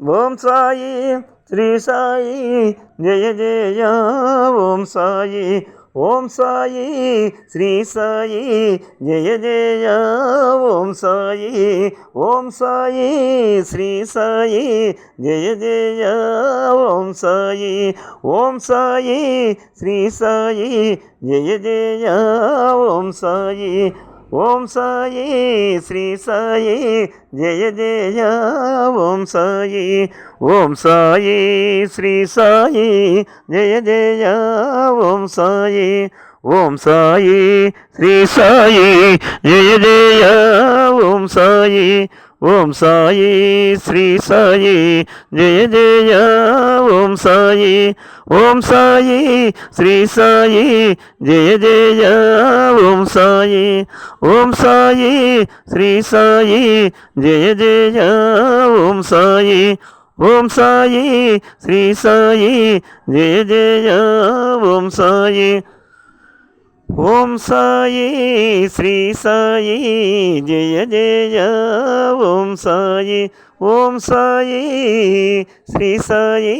Om Sai Shri Sai Jaya Jaya Om Sai Om Sai Shri Sai Jaya Jaya Om Sai Om Sai Shri Sai Jaya Jaya Om Sai Om Sai Shri Sai Jaya Jaya Om Sai Om Sai Shri Sai Jaya Jaya Om Sai Om Sai Shri Sai Jaya Jaya Om Sai Om Sai Shri Sai Jaya Jaya Om Sai Om Sai Shri Sai Jaya Jaya Om Sai Om Sai Shri Sai Jaya Jaya Om Sai Om Sai Shri Sai Jaya Jaya Om Sai Om Sai Shri Sai Jaya Jaya Om Sai Om Sai Shri Sai Jaya Jaya Om Sai Om Sai Shri Sai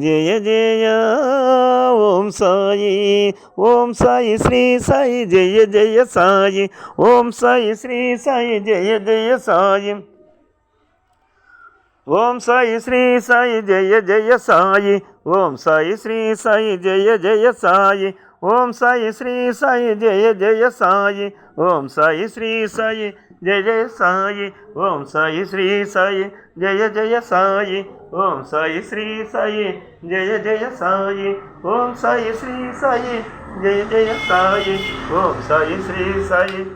Jaya Jaya Om Sai Om Sai Shri Sai Jaya Jaya Sai Om Sai Shri Sai Jaya Jaya Sai Om Sai Shri Sai Jaya Jaya Sai Om Sai Shri Sai Jaya Jaya Sai Om Sai Shri Sai Jaya Jaya Sai Om Sai Shri Sai Jaya Jaya Sai Om Sai Shri Sai Jaya Jaya Sai Om Sai Shri Sai Jaya Jaya Sai Om Sai Shri Sai Jaya Jaya Sai Om Sai Shri Sai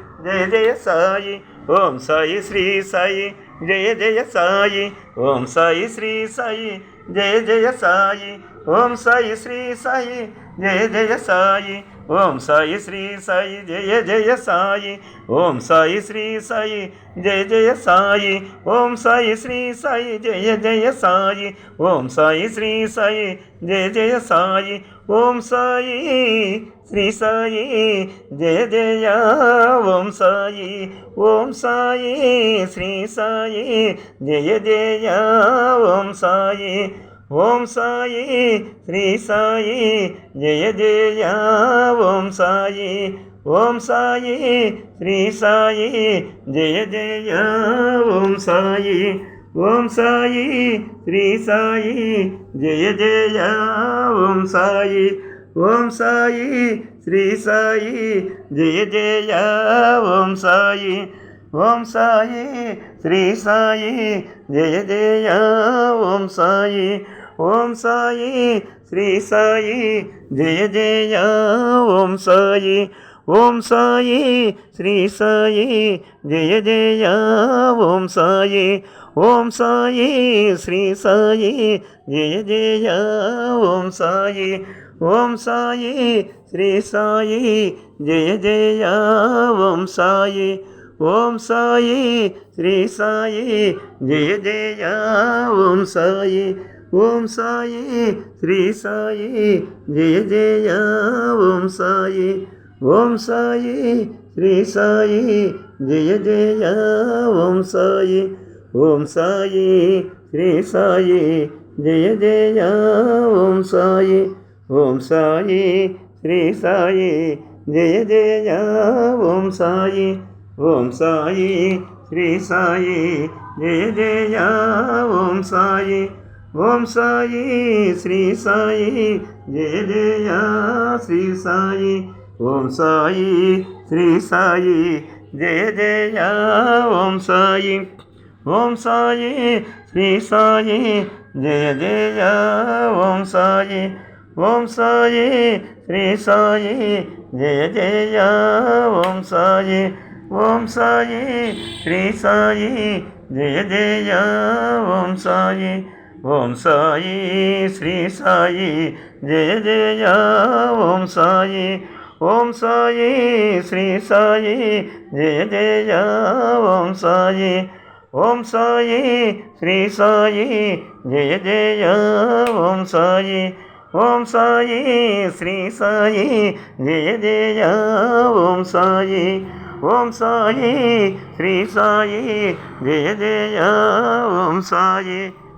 Jaya Jaya Sai Om Sai Shri Sai Jaya Jaya Sai Om Sai Shri Sai Jaya Jaya Sai Om Sai Shri Sai Jaya Jaya Sai Om Sai Shri Sai Jaya Jaya Sai Om Sai Shri Sai Jaya Jaya Sai Om Sai Shri Sai Jaya Jaya Sai Om Sai Shri Sai Jaya Jaya Sai Om Sai Shri Sai Jaya Jaya Om Sai Om Sai Shri Sai Jaya Jaya Om Sai Om Sai Shri Sai Jaya Jaya Om Sai Om Sai Shri Sai Jaya Jaya Om Sai Om Sai Shri Sai Jaya Jaya Om Sai Om Sai Shri Sai Jaya Jaya Om Sai Om Sai Shri Sai Jaya Jaya Om Sai Om Sai Shri Sai Jaya Jaya Om Sai Om Sai Shri Sai Jaya Jaya Om Sai Om Sai Shri Sai Jaya Jaya Om Sai Om Sai Shri Sai Jaya Jaya Om Sai Om Sai Shri Sai Jaya Jaya Om Sai Om Sai Shri Sai Jaya Jaya Om Sai Om Sai Shri Sai Jaya Jaya Om Sai Om Sai Shri Sai Jaya Jaya Om Sai Om Sai Shri Sai Jaya Jaya Om Sai Om Sai Shri Sai Jaya Jaya Om Sai Om Sai Shri Sai Jaya Jaya Shri Sai Om Sai Shri Sai Jaya Jaya Om Sai Om Sai Shri Sai Jaya Jaya Om Sai Om Sai Shri Sai Jaya Jaya Om Sai Om Sai Shri Sai Jaya Jaya Om Sai Om Sai Shri Sai Jaya Jaya Om Sai Om Sai Shri Sai Jaya Jaya Om Sai Om Sai Shri Sai Jaya Jaya Om Sai Om Sai Shri Sai Jaya Jaya Om Sai Om Sai Shri Sai Jaya Jaya Om Sai